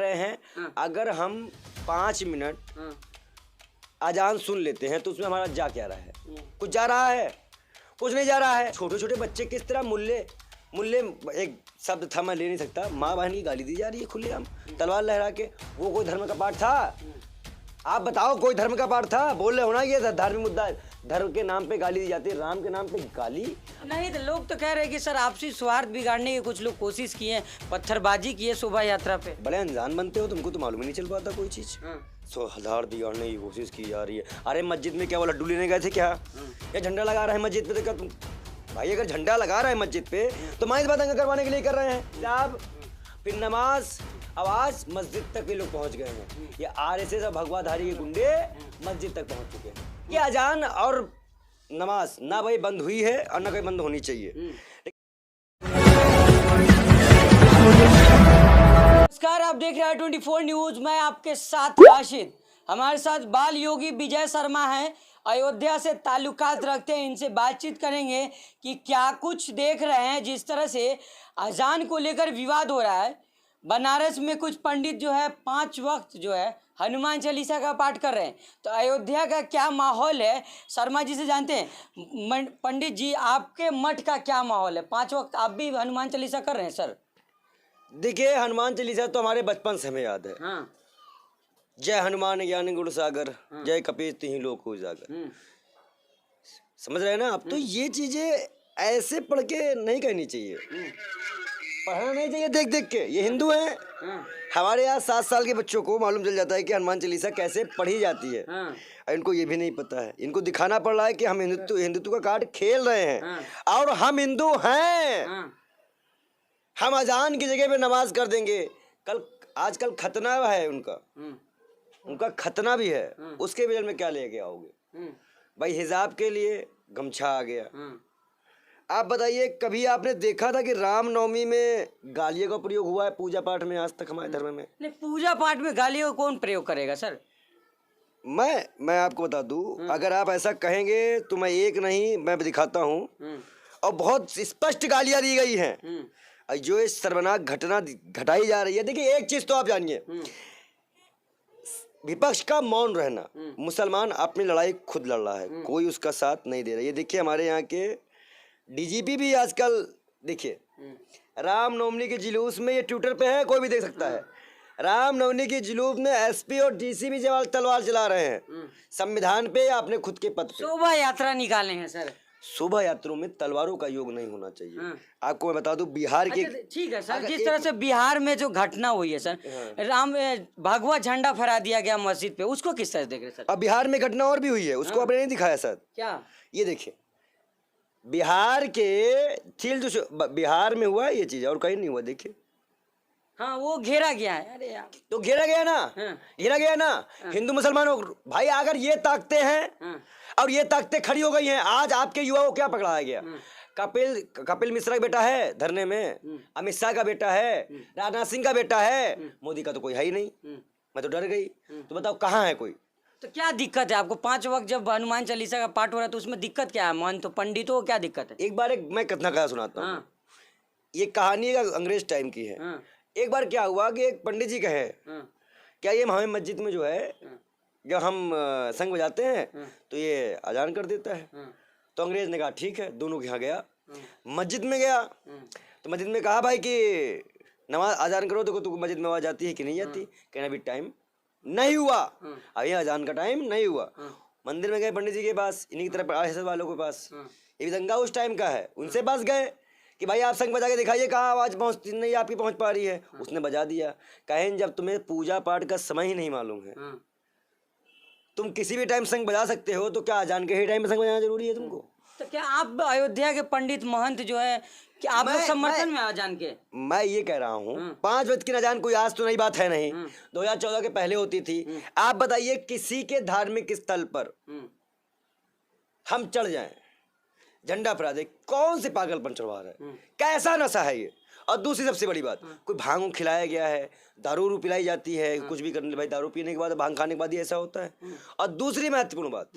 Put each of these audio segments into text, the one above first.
रहे हैं, अगर हम 5 मिनट अजान सुन लेते हैं तो उसमें हमारा जा क्या रहा है? कुछ जा रहा है? कुछ नहीं जा रहा है। छोटे छोटे बच्चे किस तरह मुल्ले एक शब्द था मैं ले नहीं सकता, माँ बहन की गाली दी जा रही है खुलेआम तलवार लहरा के। वो कोई धर्म का पाठ था? आप बताओ, कोई धर्म का पाठ था? बोल रहे हो ना ये धार्मिक मुद्दा है, धर्म के नाम पे गाली दी जाती है, राम के नाम पे गाली नहीं। तो लोग तो कह रहे हैं कि सर आपसी स्वार्थ बिगाड़ने की कुछ लोग कोशिश किए, पत्थरबाजी की है शोभा यात्रा पे। बड़े अनजान बनते हो, तुमको तो मालूम ही नहीं चल पाता कोई चीज। 100,000 बिगाड़ने की कोशिश की जा रही है। अरे मस्जिद में क्या वो लड्डू लेने गए थे क्या? या झंडा लगा रहा है मस्जिद पे? देखा तुम भाई, अगर झंडा लगा रहा है मस्जिद पे तो माइज बात करवाने के लिए कर रहे हैं साहब। फिर नमाज आवाज मस्जिद तक ये लोग पहुंच गए हैं। ये आरएसएस और भगवाधारी के गुंडे मस्जिद तक पहुंच चुके हैं। ये अजान और नमाज ना भाई बंद हुई है और ना कोई बंद होनी चाहिए। नमस्कार, आप देख रहे हैं 24 न्यूज। मैं आपके साथ राशिद। हमारे साथ बाल योगी विजय शर्मा हैं, अयोध्या से ताल्लुकात रखते हैं। इनसे बातचीत करेंगे कि क्या कुछ देख रहे हैं। जिस तरह से अजान को लेकर विवाद हो रहा है, बनारस में कुछ पंडित जो है 5 वक्त जो है हनुमान चालीसा का पाठ कर रहे हैं, तो अयोध्या का क्या माहौल है? शर्मा जी से जानते हैं। पंडित जी, आपके मठ का क्या माहौल है? 5 वक्त आप भी हनुमान चालीसा कर रहे हैं सर? देखिए, हनुमान चालीसा तो हमारे बचपन से हमें याद है। जय हनुमान ज्ञान गुण सागर, जय कपीस तिहि लोक उजागर। समझ रहे हैं ना आप? तो ये चीजें ऐसे पढ़ के नहीं कहनी चाहिए, पढ़ना नहीं चाहिए देख देख के। ये हिंदू हैं, हमारे यहाँ 7 साल के बच्चों को मालूम चल जाता है कि हनुमान चालीसा कैसे पढ़ी जाती है। और इनको ये भी नहीं पता है, इनको दिखाना पड़ रहा है कि हम हिंदुत्व का कार्ड खेल रहे हैं और हम हिंदू हैं। हम अजान की जगह पे नमाज कर देंगे। आजकल खतना है उनका खतना भी है, उसके बदल में क्या लेके आओगे भाई? हिजाब के लिए गमछा आ गया। आप बताइए, कभी आपने देखा था कि रामनवमी में गालियों का प्रयोग हुआ है पूजा पाठ में आज तक हमारे धर्म में? नहीं, पूजा पाठ में गालियों का कौन प्रयोग करेगा सर? मैं आपको बता दूं, अगर आप ऐसा कहेंगे तो मैं एक नहीं मैं दिखाता हूं। और बहुत स्पष्ट गालियां दी गई हैं। जो इस सर्वनाक घटना घटाई जा रही है, देखिए एक चीज तो आप जानिए, विपक्ष का मौन रहना। मुसलमान अपनी लड़ाई खुद लड़ रहा है, कोई उसका साथ नहीं दे रहा है। ये देखिए, हमारे यहाँ के डीजीपी भी आजकल देखिए रामनवमी के जुलूस में, ये ट्विटर पे है, कोई भी देख सकता है, रामनवमी के जुलूस में एसपी और डीसी भी तलवार चला रहे हैं संविधान पे या अपने खुद के पद पे। शोभा यात्रा निकाले हैं सर। शोभा यात्रों में तलवारों का योग नहीं होना चाहिए। आपको मैं बता दूं, बिहार के ठीक है सर, जिस तरह से बिहार में जो घटना हुई है सर, राम भगवा झंडा फहरा दिया गया मस्जिद पे, उसको किस तरह से देख रहे सर? अब बिहार में घटना और भी हुई है, उसको आपने नहीं दिखाया सर? क्या? ये देखिए, बिहार बिहार में हुआ है ये चीज, और कहीं नहीं हुआ। देखिए, हाँ, वो घेरा गया है। अरे यार, तो घेरा गया ना, घेरा गया ना। हिंदू मुसलमानों भाई, अगर ये ताकते हैं और ये ताकते खड़ी हो गई हैं, आज आपके युवा को क्या पकड़ाया गया? कपिल मिश्रा का बेटा है धरने में, अमित शाह का बेटा है, राजनाथ सिंह का बेटा है, मोदी का तो कोई है ही नहीं। मैं तो डर गई। तो बताओ कहाँ है कोई? तो क्या दिक्कत है आपको? 5 वक्त जब हनुमान चालीसा का पाठ हो रहा है तो उसमें दिक्कत क्या है? मन तो पंडितों को क्या दिक्कत है? एक बार मैं कथा सुनाता हूँ। ये कहानी अंग्रेज टाइम की है। एक बार क्या हुआ कि एक पंडित जी कहे, क्या ये हमें मस्जिद में जो है, जब हम संग बजाते हैं तो ये अजान कर देता है। तो अंग्रेज ने कहा ठीक है, दोनों के यहाँ गया, मस्जिद में गया। तो मस्जिद में कहा भाई कि नमाज अजान करो, देखो तुमको मस्जिद में आवाज आती है कि नहीं जाती? कहना अभी टाइम नहीं हुआ, अभी अजान का टाइम नहीं हुआ। मंदिर में गए पंडित जी के पास, इन्हीं की तरफ आरएसएस वालों के पास, ये भी दंगा उस टाइम का है, उनसे पास गए कि भाई आप संग बजा के दिखाइए, कहाँ आवाज पहुंचती नहीं, आपकी पहुंच पा रही है। उसने बजा दिया। कहें जब तुम्हें पूजा पाठ का समय ही नहीं मालूम है, तुम किसी भी टाइम संग बजा सकते हो, तो क्या अजान के ही टाइम में संग बजाना जरूरी है तुमको? तो क्या आप अयोध्या के पंडित महंत जो है, क्या आप लोग समर्थन में अजान के? मैं ये कह रहा हूँ, 5 वक्त की अजान कोई आज तो नई बात है नहीं, 2014 के पहले होती थी। आप बताइए, किसी के धार्मिक स्थल पर हम चढ़ जाएं, झंडा फहरा दे, कौन से पागलपन चढ़वा रहा है? कैसा नशा है ये? और दूसरी सबसे बड़ी बात, कोई भांग खिलाया गया है, दारू पिलाई जाती है, कुछ भी करने, भाई दारू पीने के बाद, भांग खाने के बाद ही ऐसा होता है। और दूसरी महत्वपूर्ण बात,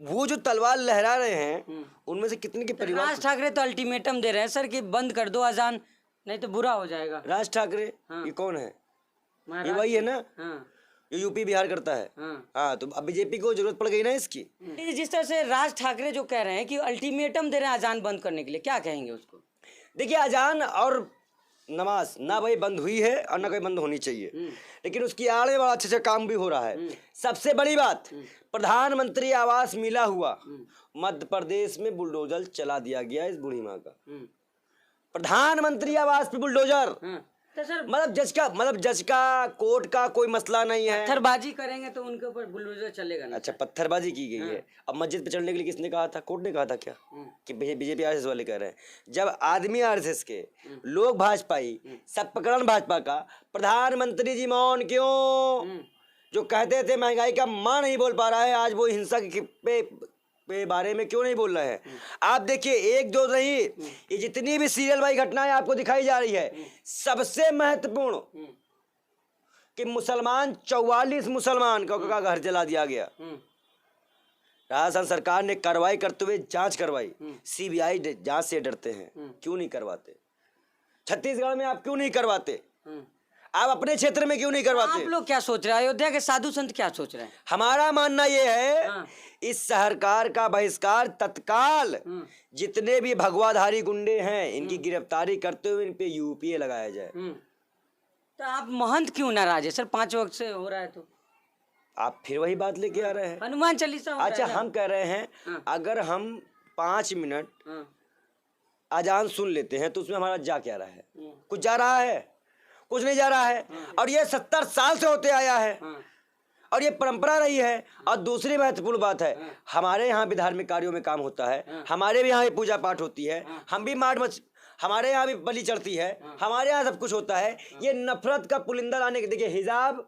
वो जो तलवार लहरा रहे हैं, उनमें से कितने के परिवार? राज ठाकरे तो अल्टीमेटम दे रहे हैं सर कि बंद कर दो अजान। नहीं तो बुरा हो जाएगा। राज ठाकरे हाँ। ये कौन है? ये महाराज वही है ना, हाँ ये यूपी बिहार करता है। हाँ। हाँ, तो अब बीजेपी को जरूरत पड़ गई ना इसकी। जिस तरह से राज ठाकरे जो कह रहे हैं कि अल्टीमेटम दे रहे हैं अजान बंद करने के लिए, क्या कहेंगे उसको? देखिए, अजान और नमाज ना भाई बंद हुई है और ना कोई बंद होनी चाहिए, लेकिन उसकी आड़ में बड़ा अच्छे से काम भी हो रहा है। सबसे बड़ी बात, प्रधानमंत्री आवास मिला हुआ मध्य प्रदेश में बुलडोजर चला दिया गया इस बूढ़ी माँ का। प्रधानमंत्री आवास पे बुलडोजर, तो सर मतलब जज का कोर्ट का कोई मसला नहीं है। पत्थरबाजी करेंगे तो उनके ऊपर बुलडोजर चलेगा ना। अच्छा, पत्थरबाजी की गई है। अब मस्जिद पे चढ़ने के लिए किसने कहा था? कोर्ट ने कहा था क्या? कि बीजेपी आरएसएस वाले कह रहे हैं। जब आदमी आरएसएस के, लोग भाजपाई, सब प्रकरण भाजपा का, प्रधानमंत्री जी मौन क्यों? जो कहते थे महंगाई का मां नहीं बोल पा रहा है, आज वो हिंसा पे बारे में क्यों नहीं बोल रहे हैं? आप देखिए, एक दो नहीं, ये जितनी भी सीरियल वाली घटनाएं आपको दिखाई जा रही है, सबसे महत्वपूर्ण कि मुसलमान 44 मुसलमान का घर जला दिया गया। राजस्थान सरकार ने कार्रवाई करते हुए जांच करवाई। सीबीआई जांच से डरते हैं, क्यों नहीं करवाते? छत्तीसगढ़ में आप क्यों नहीं करवाते? आप अपने क्षेत्र में क्यों नहीं करवाते? आप लोग क्या सोच रहे हैं? अयोध्या के साधु संत क्या सोच रहे हैं? हमारा मानना ये है, इस सरकार का बहिष्कार तत्काल, जितने भी भगवाधारी गुंडे हैं इनकी गिरफ्तारी करते हुए इन पे यूपीए लगाया जाए। तो आप महंत क्यों नाराज है सर? 5 वक्त से हो रहा है तो आप फिर वही बात लेके आ रहे हैं। हनुमान चालीसा हो रहा है अच्छा, ना? हम कह रहे हैं अगर हम 5 मिनट अजान सुन लेते हैं तो उसमें हमारा जा क्या रहा है? कुछ जा रहा है? कुछ नहीं जा रहा है। और ये 70 साल से होते आया है और ये परंपरा रही है। और दूसरी महत्वपूर्ण बात है, हमारे यहाँ भी धार्मिक कार्यों में काम होता है, हमारे भी यहाँ भी पूजा पाठ होती है, हम भी हमारे यहाँ भी बलि चढ़ती है, हमारे यहाँ सब कुछ होता है। ये नफरत का पुलिंदा लाने के, देखिए, हिजाब,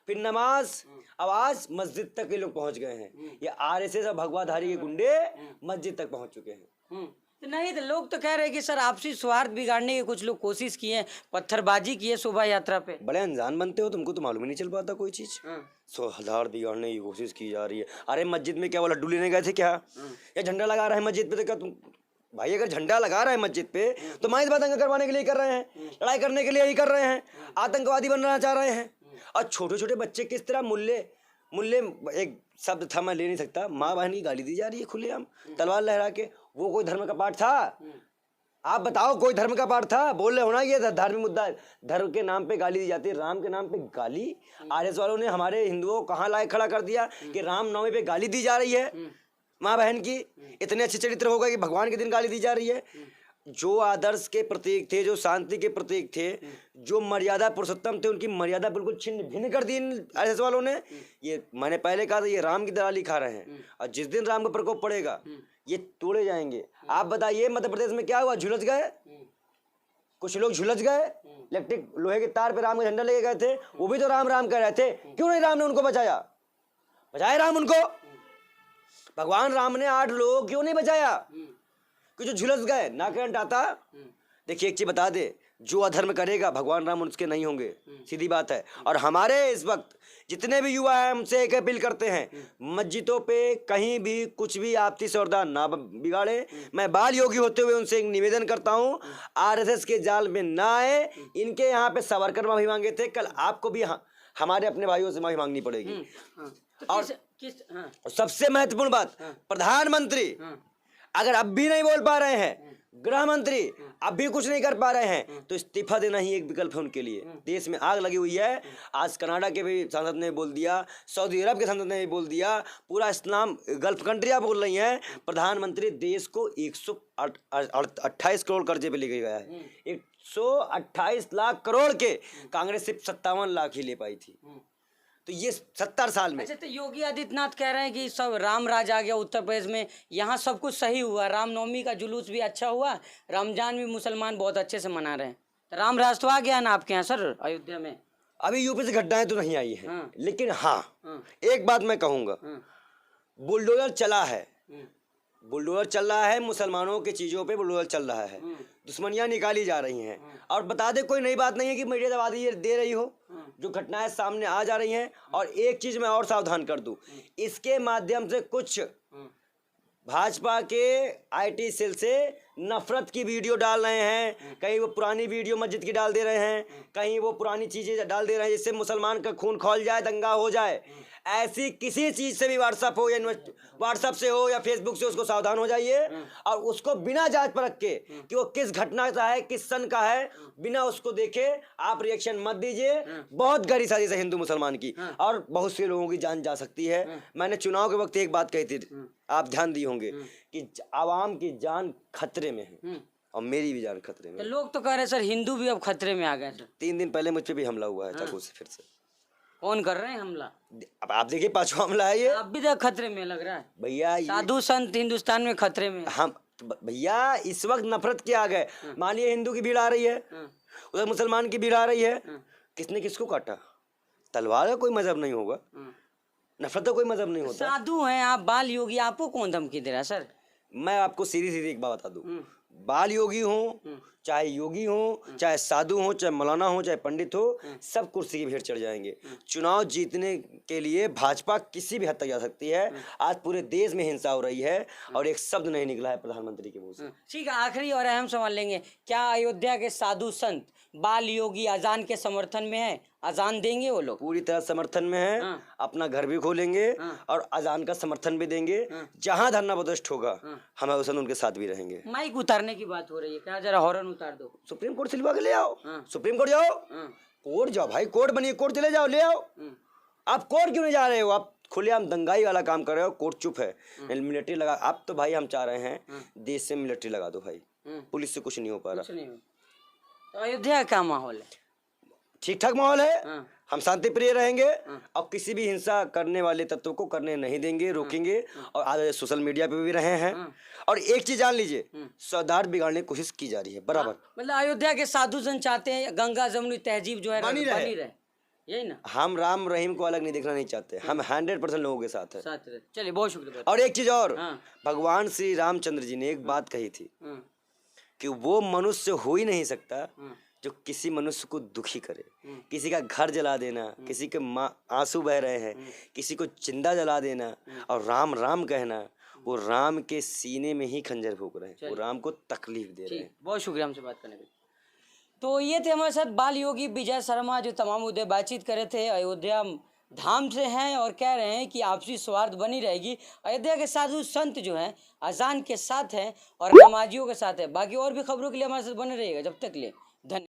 फिर नमाज, आवाज मस्जिद तक ये लोग पहुंच गए हैं। ये आरएसएस और भगवाधारी के गुंडे मस्जिद तक पहुंच चुके हैं। तो नहीं, तो लोग तो कह रहे हैं कि सर आपसी स्वार्थ बिगाड़ने की कुछ लोग कोशिश किए हैं, पत्थरबाजी की है शोभा यात्रा पे। बड़े अनजान बनते हो, तुमको तो मालूम ही नहीं चल पाता कोई चीज। 100,000 बिगाड़ने की कोशिश की जा रही है। अरे मस्जिद में क्या वो लड्डू लेने गए थे क्या? या झंडा लगा रहा है मस्जिद पे? तो क्या तुम भाई, अगर झंडा लगा रहा है मस्जिद पे तो माइज बात करवाने के लिए कर रहे हैं, लड़ाई करने के लिए ही कर रहे हैं, आतंकवादी बनना चाह रहे हैं। और छोटे छोटे बच्चे किस तरह मुल्ले, एक शब्द था मैं ले नहीं सकता, माँ बहन की गाली दी जा रही है खुलेआम तलवार लहरा के। वो कोई धर्म का पाठ था? आप बताओ, कोई धर्म का पाठ था? बोल रहे हो ना, ये धार्मिक मुद्दा, धर्म के नाम पे गाली दी जाती है, राम के नाम पे गाली। आरएस वालों ने हमारे हिंदुओं को कहाँ लायक खड़ा कर दिया कि रामनवमी पे गाली दी जा रही है माँ बहन की? इतने अच्छे चरित्र होगा कि भगवान के दिन गाली दी जा रही है। जो आदर्श के प्रतीक थे, जो शांति के प्रतीक थे, जो मर्यादा पुरुषोत्तम थे, उनकी मर्यादा बिल्कुल छिन्न भिन्न कर दी आरएसएस वालों ने। ये मैंने पहले कहा था, ये राम की दलाली खा रहे हैं और जिस दिन राम का प्रकोप पड़ेगा ये तोड़े जाएंगे। आप बताइए, मध्य प्रदेश में क्या हुआ? झुलस गए, कुछ लोग झुलस गए। इलेक्ट्रिक लोहे के तार पे राम का झंडा लेके गए थे, वो भी तो राम राम कह रहे थे। क्यों नहीं राम ने उनको बचाया? बचाए राम उनको? भगवान राम ने 8 लोग क्यों नहीं बचाया? कि जो झुलस गए ना करंट आता। देखिए, एक चीज बता दे, जो अधर्म करेगा भगवान राम उसके नहीं होंगे, सीधी बात है। और हमारे इस वक्त जितने भी युवा हैं, हमसे एक अपील करते हैं, मस्जिदों पे कहीं भी कुछ भी आपसी सौदा ना बिगाड़े। मैं बाल योगी होते हुए उनसे एक निवेदन करता हूं, आरएसएस के जाल में ना आए। इनके यहाँ पे सावरकर माफी मांगे थे, कल आपको भी हमारे अपने भाइयों से माफी मांगनी पड़ेगी। और सबसे महत्वपूर्ण बात, प्रधानमंत्री अगर अब भी नहीं बोल पा रहे हैं, गृह मंत्री अब भी कुछ नहीं कर पा रहे हैं, तो इस्तीफा देना ही एक विकल्प है उनके लिए। देश में आग लगी हुई है। आज कनाडा के भी सांसद ने बोल दिया, सऊदी अरब के सांसद ने भी बोल दिया, पूरा इस्लाम गल्फ कंट्रियां बोल रही हैं, प्रधानमंत्री देश को 128 करोड़ कर्जे पे लेके गया है। 128 लाख करोड़ के, कांग्रेस सिर्फ 57 लाख ही ले पाई थी। तो ये 70 साल में। अच्छा, तो योगी आदित्यनाथ कह रहे हैं कि सब राम राज आ गया उत्तर प्रदेश में, यहाँ सब कुछ सही हुआ, रामनवमी का जुलूस भी अच्छा हुआ, रमजान भी मुसलमान बहुत अच्छे से मना रहे हैं। तो राम राज तो आ गया ना आपके यहाँ सर अयोध्या में? अभी यूपी से घटनाएं तो नहीं आई है, लेकिन एक बात मैं कहूँगा, बुलडोजर चला है, बुलडोजर चल रहा है, मुसलमानों की चीजों पे बुलडोजर चल रहा है, दुश्मनियां निकाली जा रही हैं। और बता दे, कोई नई बात नहीं है कि मीडिया दबा दे रही हो, जो घटनाएं सामने आ जा रही हैं। और एक चीज मैं और सावधान कर दूं, इसके माध्यम से कुछ भाजपा के आईटी सेल से नफरत की वीडियो डाल रहे हैं, कहीं वो पुरानी वीडियो मस्जिद की डाल दे रहे हैं, कहीं वो पुरानी चीजें डाल दे रहे हैं जिससे मुसलमान का खून खौल जाए, दंगा हो जाए। ऐसी किसी चीज से भी व्हाट्सएप हो या व्हाट्सएप से हो या फेसबुक से, उसको सावधान हो जाइए और उसको बिना जांच परख के कि वो किस घटना का है, किस सन का है, बिना उसको देखे आप रिएक्शन मत दीजिए। बहुत गहरी साजिश है हिंदू मुसलमान की और बहुत से लोगों की जान जा सकती है। मैंने चुनाव के वक्त एक बात कही थी, आप ध्यान दिए होंगे कि आवाम की जान खतरे में है और मेरी भी जान खतरे में। तो लोग तो कह रहे हैं सर हिंदू भी अब खतरे में आ गए सर। 3 दिन पहले मुझ पे भी हमला हुआ है चाकू से फिर से। कौन कर रहे हैं हमला? अब आप देखिए 5वां हमला है ये। आप भी तो खतरे में लग रहा है भैया। साधु संत हिंदुस्तान में खतरे में। हम भैया इस वक्त नफरत क्या आ गए। मानिए हिंदू की भीड़ आ रही है, उधर मुसलमान की भीड़ आ रही है, किसने किसको काटा? तलवार का कोई मजहब नहीं होगा, नफरत का कोई मजहब नहीं होता। साधु हैं आप, बाल योगी, आपको कौन धमकी दे रहा है सर? मैं आपको सीधी सीधी एक बात बता दूं, बाल योगी हो चाहे योगी हो, चाहे साधु हो, चाहे मौलाना हो, चाहे पंडित हो, सब कुर्सी की भीड़ चढ़ जाएंगे। चुनाव जीतने के लिए भाजपा किसी भी हद तक जा सकती है। आज पूरे देश में हिंसा हो रही है और एक शब्द नहीं निकला है प्रधानमंत्री के मुंह से। ठीक है, आखिरी और अहम सवाल लेंगे, क्या अयोध्या के साधु संत बाल योगी अजान के समर्थन में है? अजान देंगे वो लोग? पूरी तरह समर्थन में है, अपना घर भी खोलेंगे और अजान का समर्थन भी देंगे। जहां धरना प्रदर्शन होगा हम उनके साथ भी रहेंगे। माइक उतारने की बात हो रही है, क्या जरा हॉर्न उतार दो। सुप्रीम कोर्ट से लिवा के ले आओ, सुप्रीम कोर्ट जाओ, कोर्ट जाओ भाई, कोर्ट बनिए, कोर्ट चले जाओ, ले आओ। आप कोर्ट क्यों नहीं जा रहे हो? आप खुलेआम दंगाई वाला काम कर रहे हो, कोर्ट चुप है। मिलिट्री लगा, आप तो भाई हम चाह रहे हैं देश से मिलिट्री लगा दो भाई, पुलिस से कुछ नहीं हो पा रहा। तो अयोध्या का माहौल है ठीक ठाक माहौल है, हम शांति प्रिय रहेंगे और किसी भी हिंसा करने वाले तत्वों को करने नहीं देंगे, रोकेंगे। और आज सोशल मीडिया पे भी रहे हैं। और एक चीज जान लीजिए, सौदार्थ बिगाड़ने की कोशिश की जा रही है बराबर। मतलब अयोध्या के साधु जन चाहते हैं गंगा जमुनी तहजीब जो है बनी रहे, यही ना? हम राम रहीम को अलग नहीं देखना नहीं चाहते, हम 100% लोगों के साथ है। चलिए बहुत शुक्रिया। और एक चीज और, भगवान श्री रामचंद्र जी ने एक बात कही थी कि वो मनुष्य हो ही नहीं सकता जो किसी मनुष्य को दुखी करे। किसी का घर जला देना, किसी के आंसू बह रहे हैं, किसी को जिंदा जला देना और राम राम कहना, वो राम के सीने में ही खंजर फूंक रहे हैं, वो राम को तकलीफ दे रहे हैं। बहुत शुक्रिया हमसे बात करने के लिए। तो ये थे हमारे साथ बाल योगी विजय शर्मा, जो तमाम मुद्दे बातचीत कर रहे थे। अयोध्या धाम से हैं और कह रहे हैं कि आपसी स्वार्थ बनी रहेगी। अयोध्या के साधु संत जो हैं अजान के साथ हैं और नमाजियों के साथ है। बाकी और भी खबरों के लिए हमारे साथ बने रहिएगा। जब तक ले धन्यवाद।